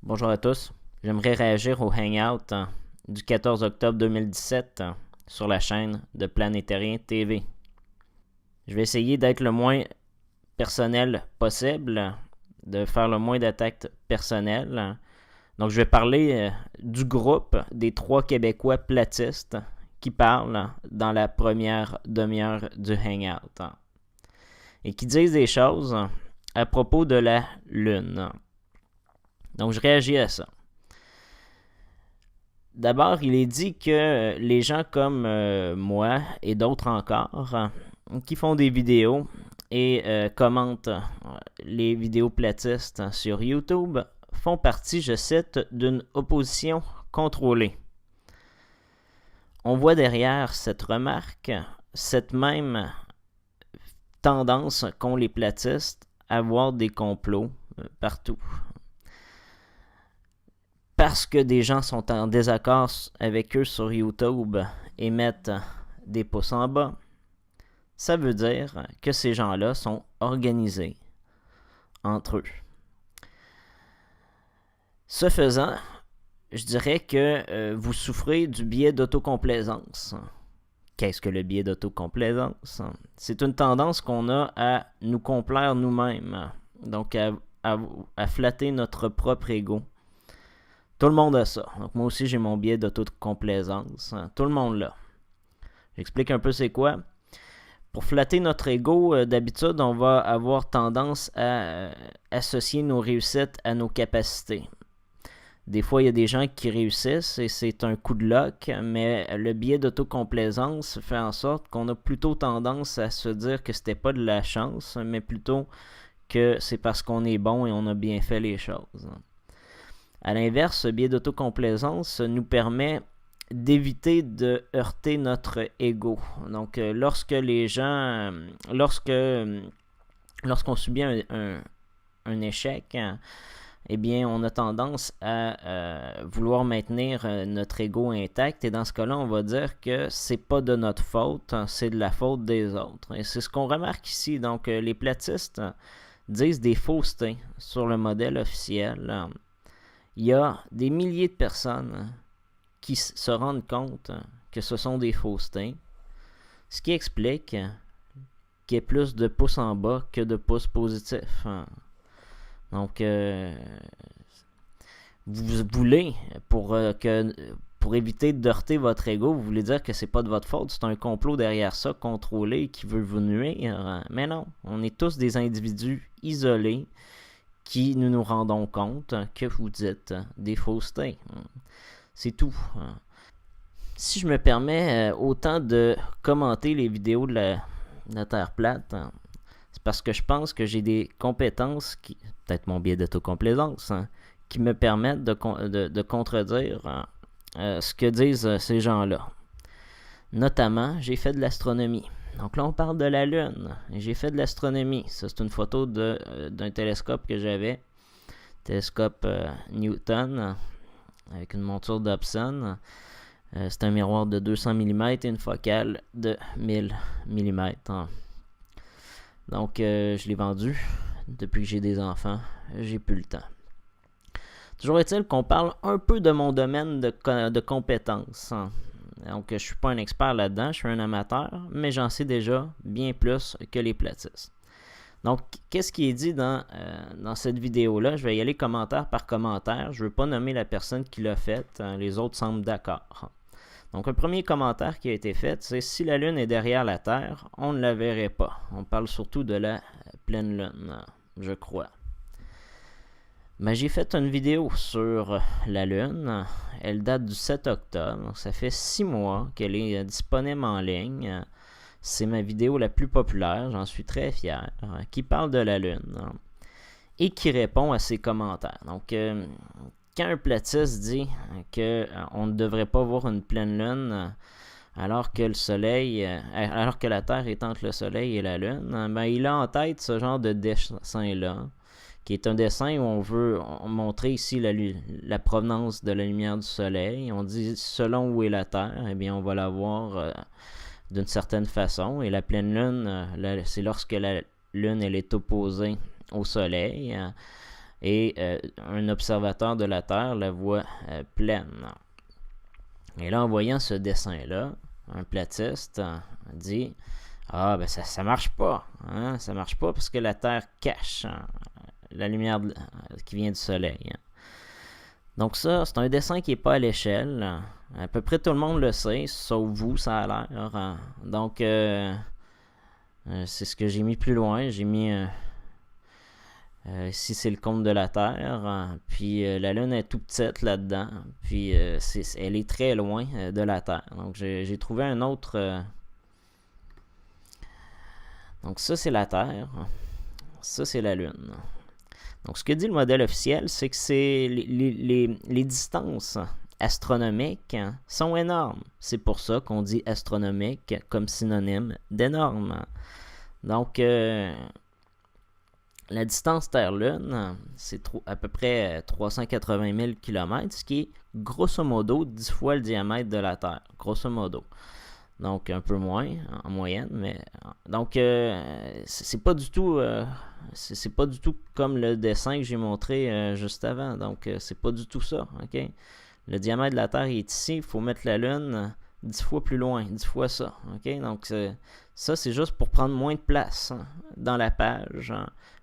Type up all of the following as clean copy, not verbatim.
Bonjour à tous. J'aimerais réagir au Hangout du 14 octobre 2017 sur la chaîne de Planétarien TV. Je vais essayer d'être le moins personnel possible, de faire le moins d'attaques personnelles. Donc je vais parler du groupe des 3 Québécois platistes qui parlent dans la première demi-heure du Hangout et qui disent des choses à propos de la Lune. Donc je réagis à ça. D'abord, il est dit que les gens comme moi et d'autres encore qui font des vidéos et commentent les vidéos platistes sur YouTube font partie, je cite, d'une opposition contrôlée. On voit derrière cette remarque cette même tendance qu'ont les platistes à voir des complots partout. Parce que des gens sont en désaccord avec eux sur YouTube et mettent des pouces en bas, ça veut dire que ces gens-là sont organisés entre eux. Ce faisant, je dirais que vous souffrez du biais d'autocomplaisance. Qu'est-ce que le biais d'autocomplaisance? C'est une tendance qu'on a à nous complaire nous-mêmes, donc à flatter notre propre ego. Tout le monde a ça. Donc moi aussi, j'ai mon biais d'autocomplaisance. Tout le monde l'a. J'explique un peu c'est quoi. Pour flatter notre ego, d'habitude, on va avoir tendance à associer nos réussites à nos capacités. Des fois, il y a des gens qui réussissent et c'est un coup de luck, mais le biais d'autocomplaisance fait en sorte qu'on a plutôt tendance à se dire que c'était pas de la chance, mais plutôt que c'est parce qu'on est bon et on a bien fait les choses. À l'inverse, ce biais d'autocomplaisance nous permet d'éviter de heurter notre ego. Donc, lorsqu'on subit un échec, eh bien, on a tendance à vouloir maintenir notre ego intact. Et dans ce cas-là, on va dire que c'est pas de notre faute, c'est de la faute des autres. Et c'est ce qu'on remarque ici. Donc, les platistes disent des faussetés sur le modèle officiel. Il y a des milliers de personnes qui se rendent compte que ce sont des faussetés, ce qui explique qu'il y ait plus de pouces en bas que de pouces positifs. Donc, vous voulez, pour éviter de heurter votre ego, vous voulez dire que c'est pas de votre faute, c'est un complot derrière ça, contrôlé, qui veut vous nuire. Mais non, on est tous des individus isolés qui nous rendons compte que vous dites des faussetés. C'est tout. Si je me permets autant de commenter les vidéos de la Terre plate, c'est parce que je pense que j'ai des compétences, peut-être mon biais d'autocomplaisance, qui me permettent de contredire ce que disent ces gens-là. Notamment, j'ai fait de l'astronomie. Donc là, on parle de la Lune. J'ai fait de l'astronomie. Ça, c'est une photo d'un télescope que j'avais. Télescope Newton, avec une monture Dobson. C'est un miroir de 200 mm et une focale de 1000 mm. Donc, je l'ai vendu. Depuis que j'ai des enfants, j'ai plus le temps. Toujours est-il qu'on parle un peu de mon domaine de compétences. Donc, je ne suis pas un expert là-dedans, je suis un amateur, mais j'en sais déjà bien plus que les platistes. Donc, qu'est-ce qui est dit dans cette vidéo-là? Je vais y aller commentaire par commentaire. Je ne veux pas nommer la personne qui l'a faite. Les autres semblent d'accord. Donc, un premier commentaire qui a été fait, c'est « Si la Lune est derrière la Terre, on ne la verrait pas. » On parle surtout de la pleine Lune, je crois. Mais j'ai fait une vidéo sur la Lune. Elle date du 7 octobre. Donc ça fait 6 mois qu'elle est disponible en ligne. C'est ma vidéo la plus populaire, j'en suis très fier, qui parle de la Lune et qui répond à ses commentaires. Donc, quand un platiste dit qu'on ne devrait pas voir une pleine Lune alors que le Soleil, alors que la Terre est entre le Soleil et la Lune, ben, il a en tête ce genre de dessin-là, qui est un dessin où on veut montrer ici la provenance de la lumière du Soleil. On dit selon où est la Terre, eh bien on va la voir d'une certaine façon. Et la pleine Lune, c'est lorsque la Lune elle est opposée au Soleil. et un observateur de la Terre la voit pleine. Et là, en voyant ce dessin-là, un platiste dit « Ah, ben ça marche pas, hein? Ça marche pas parce que la Terre cache la lumière qui vient du Soleil. » Donc ça, c'est un dessin qui n'est pas à l'échelle. À peu près tout le monde le sait, sauf vous, ça a l'air. Donc, c'est ce que j'ai mis plus loin. J'ai mis... ici, c'est le cône de la Terre. Puis la Lune est tout petite là-dedans. Puis elle est très loin de la Terre. Donc, j'ai trouvé un autre... Donc, ça, c'est la Terre. Ça, c'est la Lune. Donc, ce que dit le modèle officiel, c'est que les distances astronomiques sont énormes. C'est pour ça qu'on dit astronomique comme synonyme d'énorme. Donc, la distance Terre-Lune, c'est à peu près 380 000 km, ce qui est grosso modo 10 fois le diamètre de la Terre. Grosso modo. Donc, un peu moins en moyenne, mais donc c'est pas du tout c'est pas du tout comme le dessin que j'ai montré juste avant. Donc, c'est pas du tout ça, ok? Le diamètre de la Terre est ici, il faut mettre la Lune 10 fois plus loin, 10 fois ça, ok? Donc, ça, c'est juste pour prendre moins de place dans la page.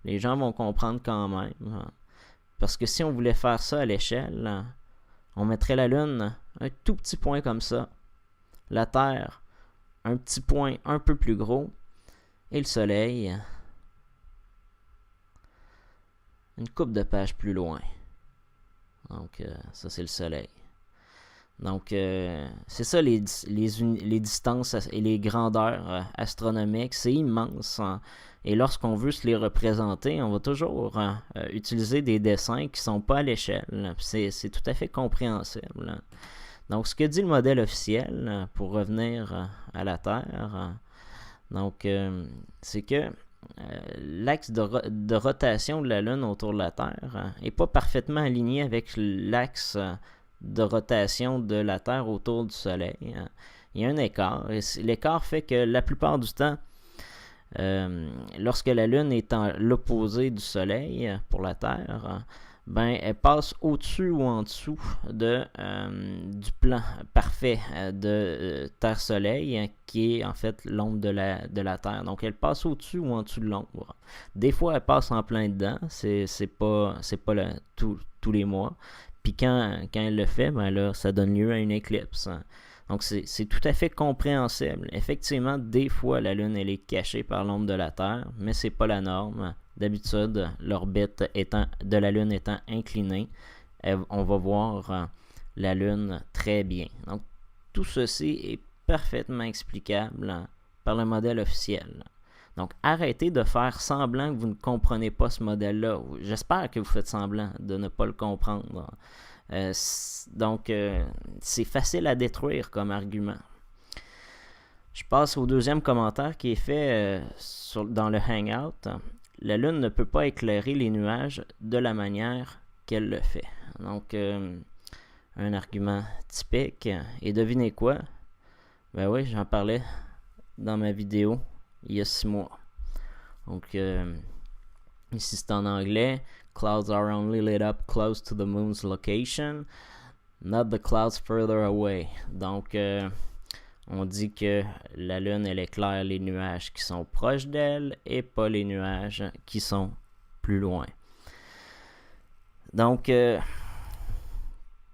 Les gens vont comprendre quand même. Parce que si on voulait faire ça à l'échelle, on mettrait la Lune un tout petit point comme ça. La Terre, un petit point un peu plus gros, et le Soleil, une couple de pages plus loin. Donc, ça, c'est le Soleil. Donc, c'est ça les distances et les grandeurs astronomiques. C'est immense. Et lorsqu'on veut se les représenter, on va toujours utiliser des dessins qui ne sont pas à l'échelle. C'est tout à fait compréhensible. Donc, ce que dit le modèle officiel, pour revenir à la Terre, donc, c'est que l'axe de rotation de la Lune autour de la Terre n'est pas parfaitement aligné avec l'axe de rotation de la Terre autour du Soleil. Il y a un écart. Et l'écart fait que la plupart du temps, lorsque la Lune est en l'opposé du Soleil pour la Terre, ben, elle passe au-dessus ou en dessous du plan parfait de Terre-Soleil, qui est en fait l'ombre de la Terre. Donc, elle passe au-dessus ou en dessous de l'ombre. Des fois, elle passe en plein dedans. C'est pas tous les mois. Puis quand elle le fait, ben là, ça donne lieu à une éclipse. Donc, c'est tout à fait compréhensible. Effectivement, des fois, la Lune, elle est cachée par l'ombre de la Terre, mais c'est pas la norme. D'habitude, l'orbite de la Lune étant inclinée, on va voir la Lune très bien. Donc, tout ceci est parfaitement explicable par le modèle officiel. Donc, arrêtez de faire semblant que vous ne comprenez pas ce modèle-là. J'espère que vous faites semblant de ne pas le comprendre. Donc, c'est facile à détruire comme argument. Je passe au deuxième commentaire qui est fait dans le Hangout. La Lune ne peut pas éclairer les nuages de la manière qu'elle le fait. Donc, un argument typique. Et devinez quoi? Ben oui, j'en parlais dans ma vidéo il y a 6 mois. Donc, ici c'est en anglais. Clouds are only lit up close to the moon's location, not the clouds further away. Donc, on dit que la Lune, elle éclaire les nuages qui sont proches d'elle et pas les nuages qui sont plus loin. Donc, quelle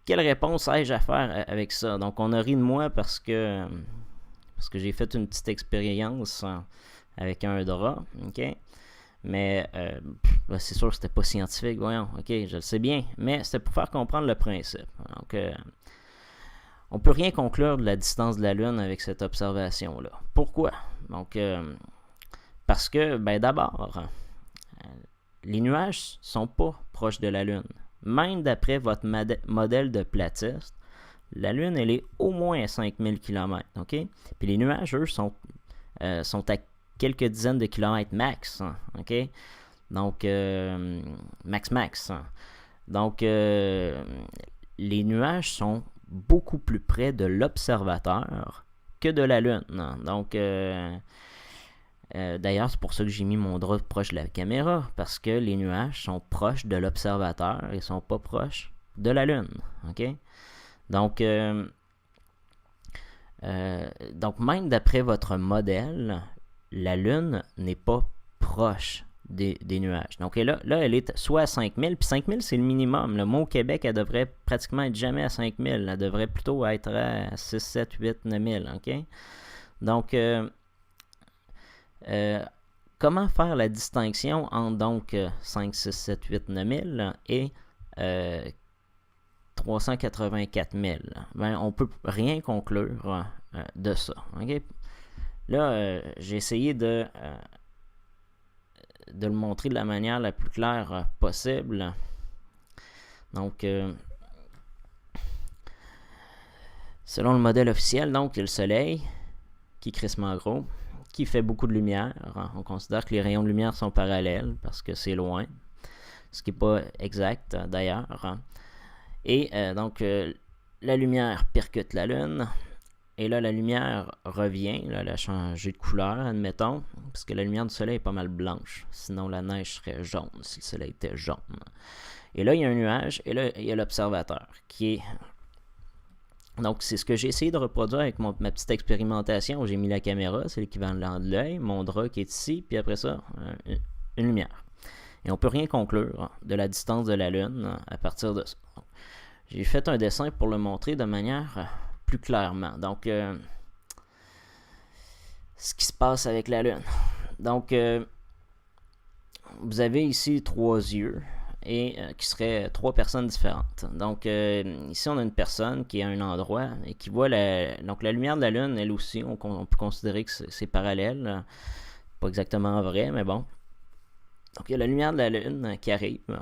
réponse ai-je à faire avec ça? Donc, on a ri de moi parce que j'ai fait une petite expérience avec un drap, ok? Mais c'est sûr que c'était pas scientifique, voyons, ok, je le sais bien, mais c'était pour faire comprendre le principe. Donc, on peut rien conclure de la distance de la Lune avec cette observation-là. Pourquoi? Donc, parce que, ben d'abord, les nuages sont pas proches de la Lune. Même d'après votre modèle de platiste, la Lune, elle est au moins à 5000 km, ok? Puis les nuages, eux, sont à quelques dizaines de kilomètres max, ok? Donc, max. Donc, les nuages sont beaucoup plus près de l'observateur que de la Lune. Donc, D'ailleurs, c'est pour ça que j'ai mis mon drap proche de la caméra, parce que les nuages sont proches de l'observateur et sont pas proches de la Lune. OK? Donc, donc même d'après votre modèle, la Lune n'est pas proche des nuages. Donc là, elle est soit à 5000, puis 5000 c'est le minimum. Moi, au Québec, elle devrait pratiquement être jamais à 5000. Elle devrait plutôt être à 6, 7, 8, 9000. OK? Donc, comment faire la distinction entre donc 5, 6, 7, 8, 9000 et 384 000? Ben, on peut rien conclure de ça. Okay? Là, j'ai essayé de le montrer de la manière la plus claire possible. Donc, selon le modèle officiel, donc, il y a le Soleil, qui est crissement gros, qui fait beaucoup de lumière. On considère que les rayons de lumière sont parallèles, parce que c'est loin, ce qui n'est pas exact, d'ailleurs. Et donc, la lumière percute la Lune, et là, la lumière revient, là, elle a changé de couleur, admettons, parce que la lumière du soleil est pas mal blanche, sinon la neige serait jaune, si le soleil était jaune. Et là, il y a un nuage, et là, il y a l'observateur, qui est... Donc, c'est ce que j'ai essayé de reproduire avec ma petite expérimentation. J'ai mis la caméra, c'est l'équivalent de l'œil, mon drap qui est ici, puis après ça, une lumière. Et on ne peut rien conclure de la distance de la Lune à partir de ça. J'ai fait un dessin pour le montrer de manière plus clairement. Donc, ce qui se passe avec la Lune. Donc, vous avez ici 3 yeux et qui seraient 3 personnes différentes. Donc, ici, on a une personne qui est à un endroit et qui voit donc la lumière de la Lune, elle aussi, on peut considérer que c'est parallèle. Pas exactement vrai, mais bon. Donc, il y a la lumière de la Lune qui arrive.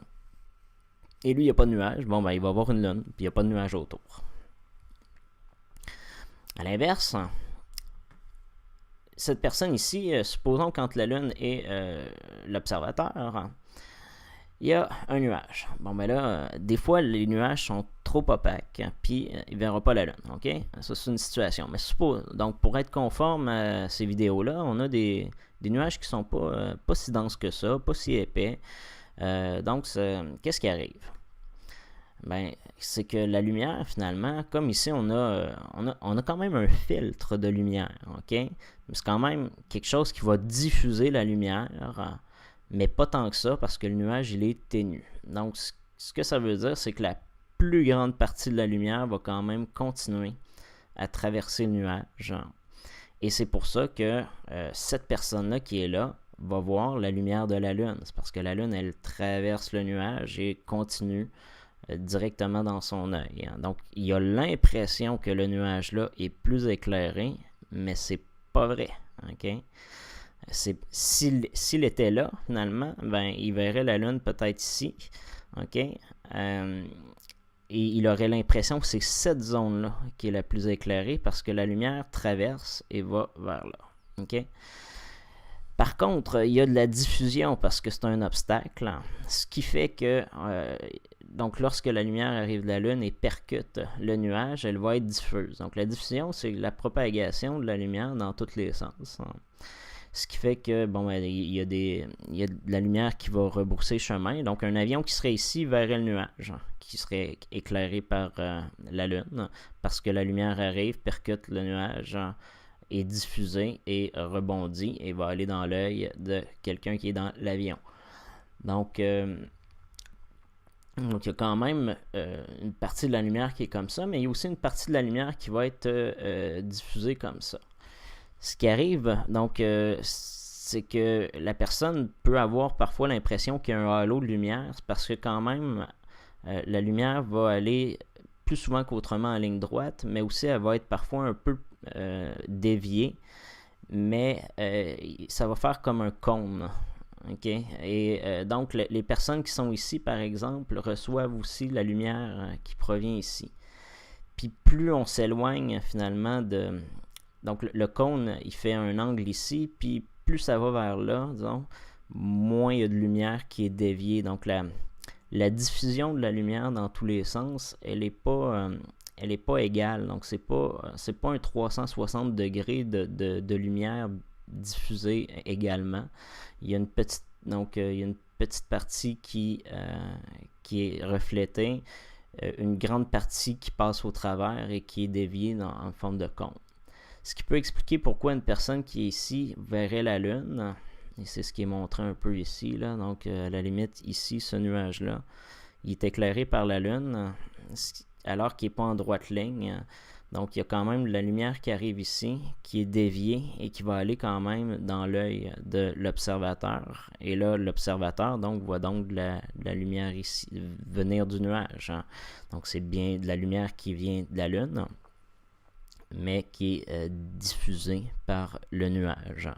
Et lui, il n'y a pas de nuage. Bon, ben, il va avoir une Lune, puis il n'y a pas de nuage autour. À l'inverse, cette personne ici, supposons qu'entre la Lune et l'observateur, il y a un nuage. Bon, ben là, des fois, les nuages sont trop opaques, puis il ne verra pas la Lune. OK? Ça, c'est une situation. Mais donc, pour être conforme à ces vidéos-là, on a des nuages qui ne sont pas si denses que ça, pas si épais. Donc, qu'est-ce qui arrive? Ben, c'est que la lumière, finalement, comme ici, on a quand même un filtre de lumière, OK? Mais c'est quand même quelque chose qui va diffuser la lumière, mais pas tant que ça, parce que le nuage, il est ténu. Donc, ce que ça veut dire, c'est que la plus grande partie de la lumière va quand même continuer à traverser le nuage. Et c'est pour ça que cette personne-là qui est là va voir la lumière de la Lune. C'est parce que la Lune, elle traverse le nuage et continue directement dans son œil. Donc, il a l'impression que le nuage-là est plus éclairé, mais c'est pas vrai. OK? S'il était là, finalement, ben, il verrait la Lune peut-être ici. OK? Et il aurait l'impression que c'est cette zone-là qui est la plus éclairée parce que la lumière traverse et va vers là. OK? Par contre, il y a de la diffusion parce que c'est un obstacle, ce qui fait que donc lorsque la lumière arrive de la Lune et percute le nuage, elle va être diffuse. Donc la diffusion, c'est la propagation de la lumière dans tous les sens. Ce qui fait que bon, il y a de la lumière qui va rebrousser chemin. Donc un avion qui serait ici verrait le nuage, qui serait éclairé par la Lune, parce que la lumière arrive, percute le nuage, est diffusé et rebondit et va aller dans l'œil de quelqu'un qui est dans l'avion. Donc, il y a quand même une partie de la lumière qui est comme ça, mais il y a aussi une partie de la lumière qui va être diffusée comme ça. Ce qui arrive, donc, c'est que la personne peut avoir parfois l'impression qu'il y a un halo de lumière, parce que quand même, la lumière va aller plus souvent qu'autrement en ligne droite, mais aussi elle va être parfois un peu déviée, mais ça va faire comme un cône. Okay? Et donc, les personnes qui sont ici, par exemple, reçoivent aussi la lumière qui provient ici. Puis plus on s'éloigne finalement de... Donc, le cône, il fait un angle ici, puis plus ça va vers là, disons, moins il y a de lumière qui est déviée. Donc, la diffusion de la lumière dans tous les sens, elle n'est pas égale. Donc, c'est pas un 360 degrés de lumière diffusée également. Il y a une petite, donc, il y a une petite partie qui est reflétée, une grande partie qui passe au travers et qui est déviée en forme de cône. Ce qui peut expliquer pourquoi une personne qui est ici verrait la Lune, et c'est ce qui est montré un peu ici, là, donc à la limite ici, ce nuage-là, il est éclairé par la Lune, alors qu'il n'est pas en droite ligne. Donc il y a quand même la lumière qui arrive ici, qui est déviée et qui va aller quand même dans l'œil de l'observateur. Et là, l'observateur donc voit donc de la lumière ici venir du nuage. Donc c'est bien de la lumière qui vient de la Lune, mais qui est diffusée par le nuage.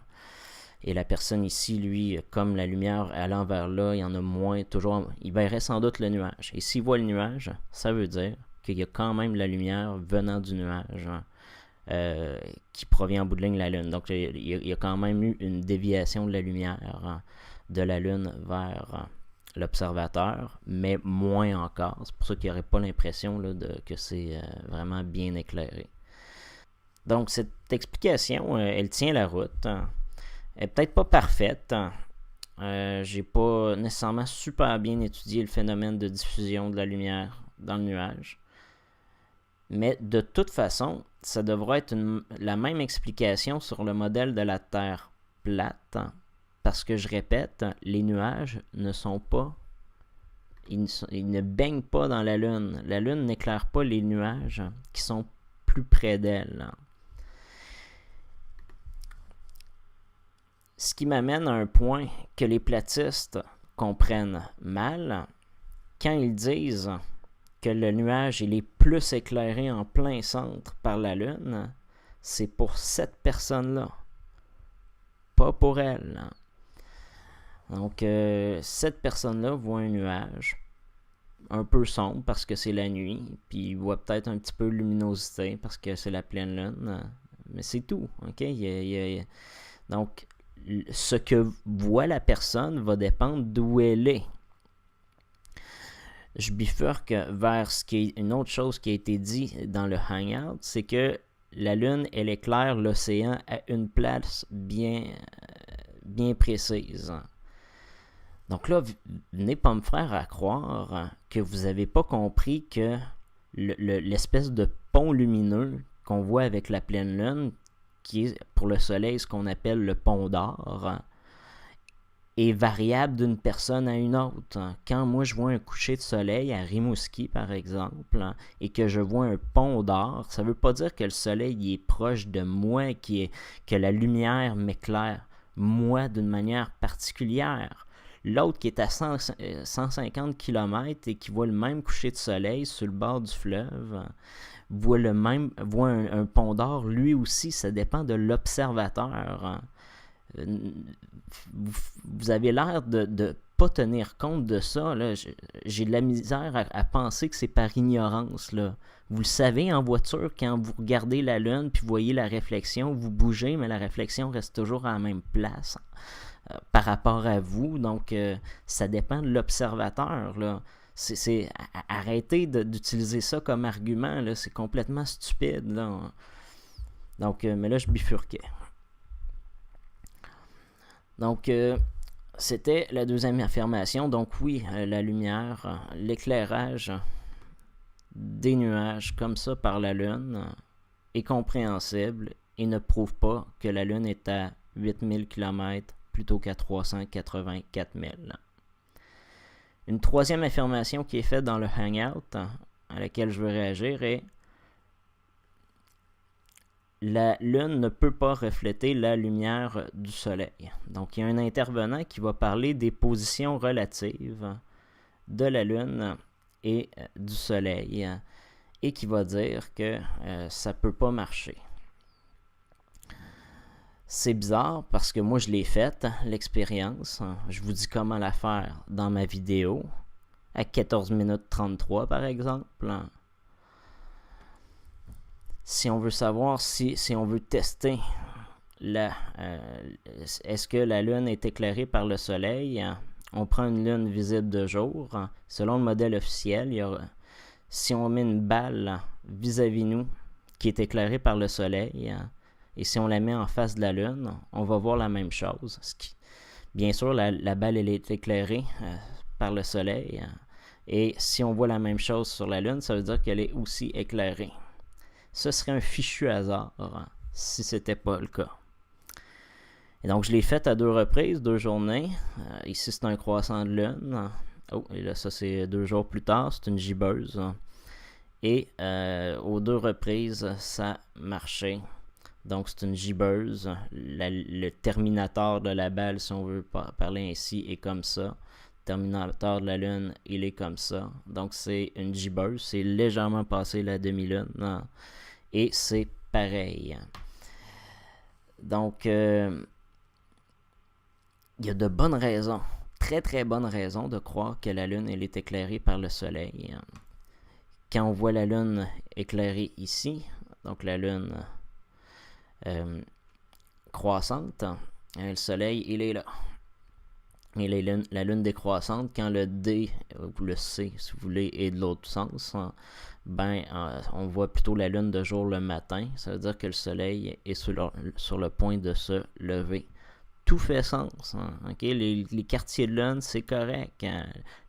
Et la personne ici, lui, comme la lumière allant vers là, il y en a moins, toujours, il verrait sans doute le nuage. Et s'il voit le nuage, ça veut dire qu'il y a quand même la lumière venant du nuage qui provient en bout de ligne de la Lune. Donc il y a quand même eu une déviation de la lumière de la Lune vers l'observateur, mais moins encore. C'est pour ça qu'il n'y aurait pas l'impression là, que c'est vraiment bien éclairé. Donc cette explication, elle tient la route. Elle n'est peut-être pas parfaite. J'ai pas nécessairement super bien étudié le phénomène de diffusion de la lumière dans le nuage. Mais de toute façon, ça devrait être la même explication sur le modèle de la Terre plate. Parce que je répète, les nuages ne sont pas... Ils ne baignent pas dans la Lune. La Lune n'éclaire pas les nuages qui sont plus près d'elle. Ce qui m'amène à un point que les platistes comprennent mal quand ils disent que le nuage il est plus éclairé en plein centre par la Lune, c'est pour cette personne-là, pas pour elle. Donc, cette personne-là voit un nuage un peu sombre parce que c'est la nuit, puis il voit peut-être un petit peu de luminosité parce que c'est la pleine lune, mais c'est tout, ok? Donc, ce que voit la personne va dépendre d'où elle est. Je bifurque vers ce qui est une autre chose qui a été dit dans le Hangout, c'est que la Lune, elle éclaire l'océan à une place bien précise. Donc là, venez pas me faire à croire que vous n'avez pas compris que l'espèce de pont lumineux qu'on voit avec la pleine Lune, qui est pour le Soleil ce qu'on appelle le pont d'or, est variable d'une personne à une autre. Quand moi je vois un coucher de soleil à Rimouski, par exemple, et que je vois un pont d'or, ça ne veut pas dire que le soleil est proche de moi, que la lumière m'éclaire, moi, d'une manière particulière. L'autre qui est à 150 km et qui voit le même coucher de soleil sur le bord du fleuve, voit un pont d'or, lui aussi, ça dépend de l'observateur. Vous avez l'air de pas tenir compte de ça. Là. J'ai de la misère à penser que c'est par ignorance. Là. Vous le savez en voiture, quand vous regardez la Lune puis vous voyez la réflexion, vous bougez, mais la réflexion reste toujours à la même place par rapport à vous. Donc, ça dépend de l'observateur. Là. Arrêtez d'utiliser ça comme argument. Là. C'est complètement stupide. Là. Donc, mais là, je bifurquais. Donc, c'était la deuxième affirmation. Donc oui, la lumière, l'éclairage des nuages comme ça par la Lune est compréhensible et ne prouve pas que la Lune est à 8000 km plutôt qu'à 384 000. Une troisième affirmation qui est faite dans le Hangout, à laquelle je veux réagir, est la Lune ne peut pas refléter la lumière du Soleil. Donc, il y a un intervenant qui va parler des positions relatives de la Lune et du Soleil et qui va dire que ça ne peut pas marcher. C'est bizarre parce que moi, je l'ai faite, l'expérience. Je vous dis comment la faire dans ma vidéo, à 14 minutes 33 par exemple. Si on veut savoir, si on veut tester est-ce que la Lune est éclairée par le Soleil, on prend une Lune visible de jour. Selon le modèle officiel, si on met une balle vis-à-vis nous qui est éclairée par le Soleil, et si on la met en face de la Lune, on va voir la même chose. Bien sûr, la balle elle est éclairée par le Soleil, et si on voit la même chose sur la Lune, ça veut dire qu'elle est aussi éclairée. Ce serait un fichu hasard si ce n'était pas le cas. Et donc, je l'ai fait à 2 reprises, 2 journées. Ici, c'est un croissant de Lune. Oh, et là, ça, c'est 2 jours plus tard. C'est une gibbeuse. Et aux 2 reprises, ça marchait. Donc, c'est une gibbeuse. Le terminateur de la balle, si on veut parler ainsi, est comme ça. Le terminateur de la Lune, il est comme ça. Donc, c'est une gibbeuse. C'est légèrement passé la demi-lune. Et c'est pareil. Donc, il y a de bonnes raisons, très très bonnes raisons de croire que la Lune elle est éclairée par le Soleil. Quand on voit la Lune éclairée ici, donc la Lune croissante, le Soleil il est là. Et la Lune décroissante, quand le D, ou le C si vous voulez, est de l'autre sens, on voit plutôt la Lune de jour le matin. Ça veut dire que le Soleil est sur le point de se lever. Tout fait sens. Okay? Les quartiers de Lune, c'est correct.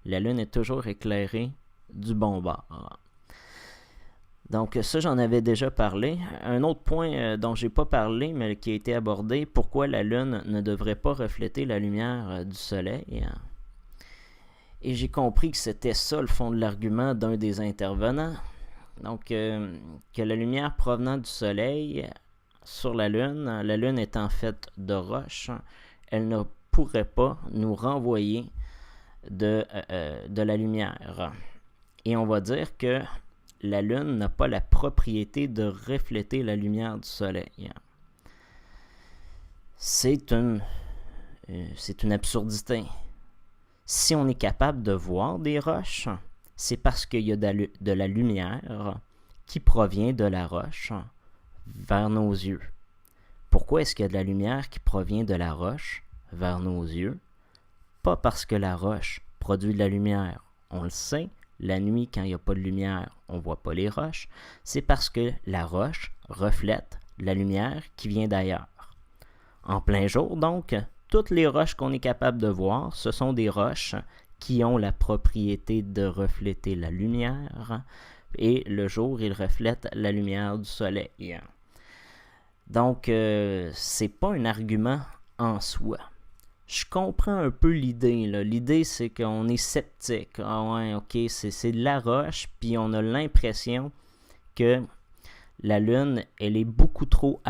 La Lune est toujours éclairée du bon bord. Donc ça, j'en avais déjà parlé. Un autre point dont j'ai pas parlé, mais qui a été abordé, pourquoi la Lune ne devrait pas refléter la lumière du Soleil. Et j'ai compris que c'était ça le fond de l'argument d'un des intervenants. Donc, que la lumière provenant du Soleil sur la Lune étant faite de roches, elle ne pourrait pas nous renvoyer de la lumière. Et on va dire que la Lune n'a pas la propriété de refléter la lumière du Soleil. C'est une absurdité. Si on est capable de voir des roches, c'est parce qu'il y a de la lumière qui provient de la roche vers nos yeux. Pourquoi est-ce qu'il y a de la lumière qui provient de la roche vers nos yeux? Pas parce que la roche produit de la lumière. On le sait, la nuit, quand il n'y a pas de lumière, on ne voit pas les roches. C'est parce que la roche reflète la lumière qui vient d'ailleurs. En plein jour, donc, toutes les roches qu'on est capable de voir, ce sont des roches qui ont la propriété de refléter la lumière, et le jour, il reflète la lumière du Soleil. Donc, c'est pas un argument en soi. Je comprends un peu l'idée. L'idée, c'est qu'on est sceptique. Ah ouais, ok, c'est de la roche, puis on a l'impression que la Lune, elle est beaucoup trop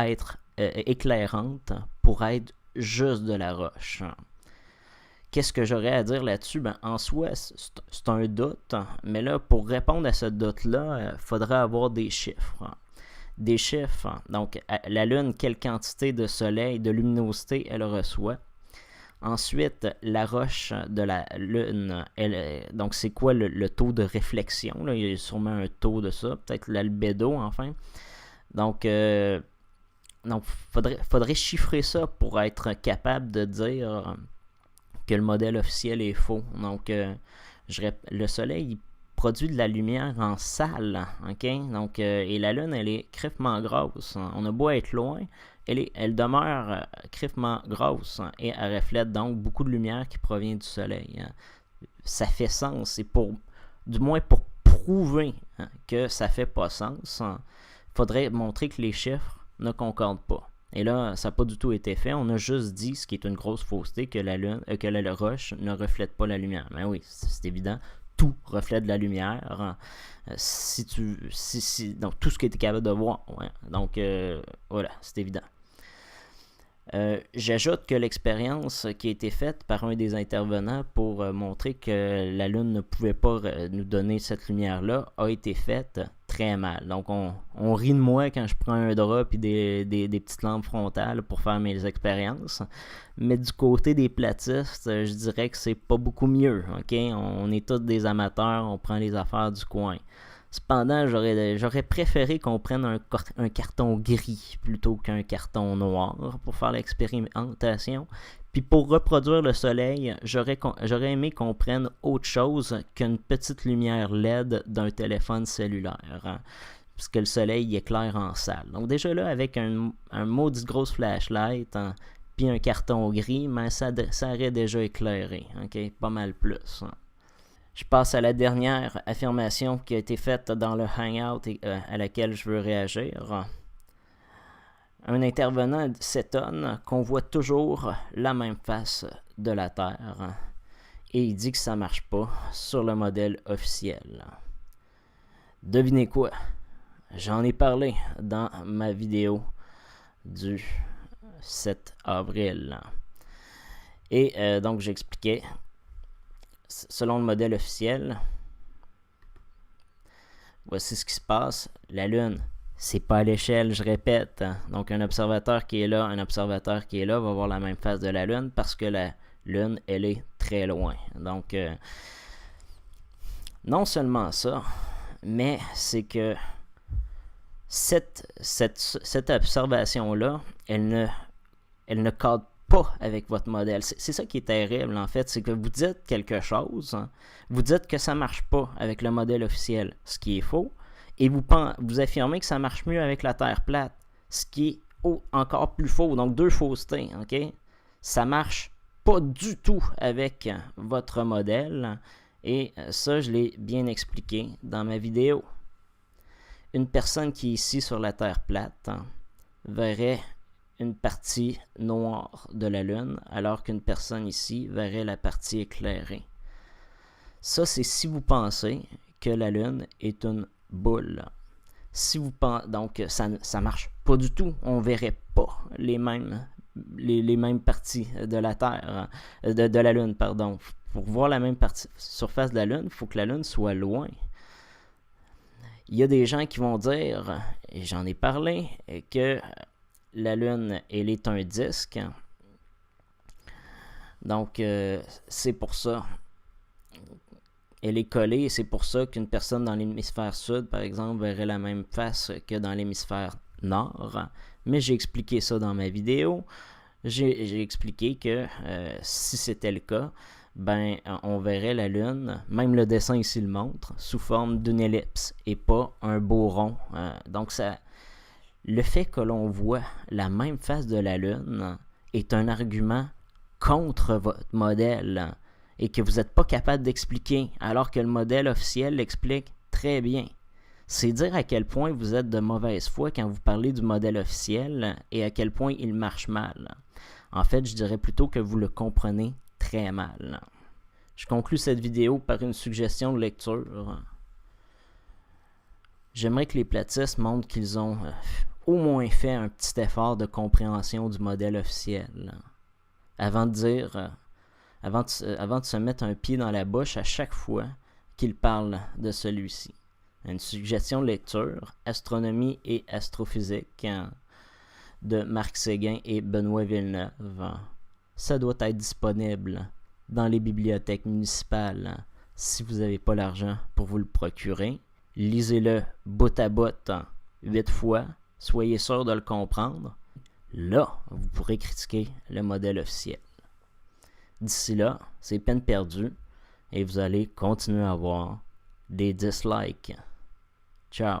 éclairante pour être juste de la roche. Qu'est-ce que j'aurais à dire là-dessus? En soi, c'est un doute, mais là, pour répondre à ce doute-là, il faudrait avoir des chiffres. Des chiffres. Donc, la Lune, quelle quantité de soleil, de luminosité elle reçoit? Ensuite, la roche de la Lune, donc c'est quoi le taux de réflexion? Là? Il y a sûrement un taux de ça, peut-être l'albédo, enfin. Donc, faudrait chiffrer ça pour être capable de dire que le modèle officiel est faux. Donc, le Soleil il produit de la lumière en salle, ok? Donc, et la Lune, elle est crèvement grosse. On a beau être loin, elle demeure crèvement grosse et elle reflète donc beaucoup de lumière qui provient du Soleil. Ça fait sens. Et du moins pour prouver que ça fait pas sens, faudrait montrer que les chiffres ne concordent pas. Et là, ça n'a pas du tout été fait. On a juste dit, ce qui est une grosse fausseté, que la roche ne reflète pas la lumière. Mais oui, c'est évident. Tout reflète de la lumière. Donc, tout ce que tu es capable de voir. Ouais. Donc, voilà, c'est évident. J'ajoute que l'expérience qui a été faite par un des intervenants pour montrer que la Lune ne pouvait pas nous donner cette lumière-là a été faite très mal. Donc, on rit de moi quand je prends un drap et des petites lampes frontales pour faire mes expériences. Mais du côté des platistes, je dirais que c'est pas beaucoup mieux. Okay? On est tous des amateurs, on prend les affaires du coin. Cependant, j'aurais préféré qu'on prenne un carton gris plutôt qu'un carton noir pour faire l'expérimentation. Puis pour reproduire le Soleil, j'aurais aimé qu'on prenne autre chose qu'une petite lumière LED d'un téléphone cellulaire. parce que le soleil éclaire en salle. Donc déjà là, avec un maudit grosse flashlight, puis un carton gris, mais ça aurait déjà éclairé, ok? Pas mal plus. Je passe à la dernière affirmation qui a été faite dans le Hangout et à laquelle je veux réagir. Un intervenant s'étonne qu'on voit toujours la même face de la Terre et il dit que ça marche pas sur le modèle officiel. Devinez quoi? J'en ai parlé dans ma vidéo du 7 avril. Et donc j'expliquais, selon le modèle officiel, voici ce qui se passe. La Lune, c'est pas à l'échelle, je répète. Donc un observateur qui est là va voir la même face de la Lune parce que la Lune, elle est très loin. Donc, non seulement ça, mais c'est que cette observation-là, elle ne cadre pas avec votre modèle. C'est ça qui est terrible, en fait, c'est que vous dites quelque chose, vous dites que ça ne marche pas avec le modèle officiel, ce qui est faux, et vous affirmez que ça marche mieux avec la Terre plate, ce qui est encore plus faux. Donc, deux faussetés, ok? Ça marche pas du tout avec votre modèle, et ça, je l'ai bien expliqué dans ma vidéo. Une personne qui est ici sur la Terre plate verrait une partie noire de la Lune, alors qu'une personne ici verrait la partie éclairée. Ça, c'est si vous pensez que la Lune est une boule. Si vous pensez, donc, ça marche pas du tout. On verrait pas les mêmes parties de la Terre, de la Lune, pardon. Pour voir la même surface de la Lune, il faut que la Lune soit loin. Il y a des gens qui vont dire, et j'en ai parlé, que la Lune, elle est un disque. Donc, c'est pour ça. Elle est collée et c'est pour ça qu'une personne dans l'hémisphère sud, par exemple, verrait la même face que dans l'hémisphère nord. Mais j'ai expliqué ça dans ma vidéo. J'ai expliqué que si c'était le cas, ben on verrait la Lune, même le dessin ici le montre, sous forme d'une ellipse et pas un beau rond. Donc le fait que l'on voit la même face de la Lune est un argument contre votre modèle et que vous n'êtes pas capable d'expliquer, alors que le modèle officiel l'explique très bien. C'est dire à quel point vous êtes de mauvaise foi quand vous parlez du modèle officiel et à quel point il marche mal. En fait, je dirais plutôt que vous le comprenez très mal. Je conclus cette vidéo par une suggestion de lecture. J'aimerais que les platistes montrent qu'ils ont au moins fait un petit effort de compréhension du modèle officiel. Avant de se mettre un pied dans la bouche à chaque fois qu'ils parlent de celui-ci. Une suggestion de lecture, Astronomie et astrophysique, de Marc Séguin et Benoît Villeneuve. Ça doit être disponible dans les bibliothèques municipales si vous n'avez pas l'argent pour vous le procurer. Lisez-le bout à bout 8 fois, soyez sûr de le comprendre. Là, vous pourrez critiquer le modèle officiel. D'ici là, c'est peine perdue et vous allez continuer à avoir des dislikes. Ciao!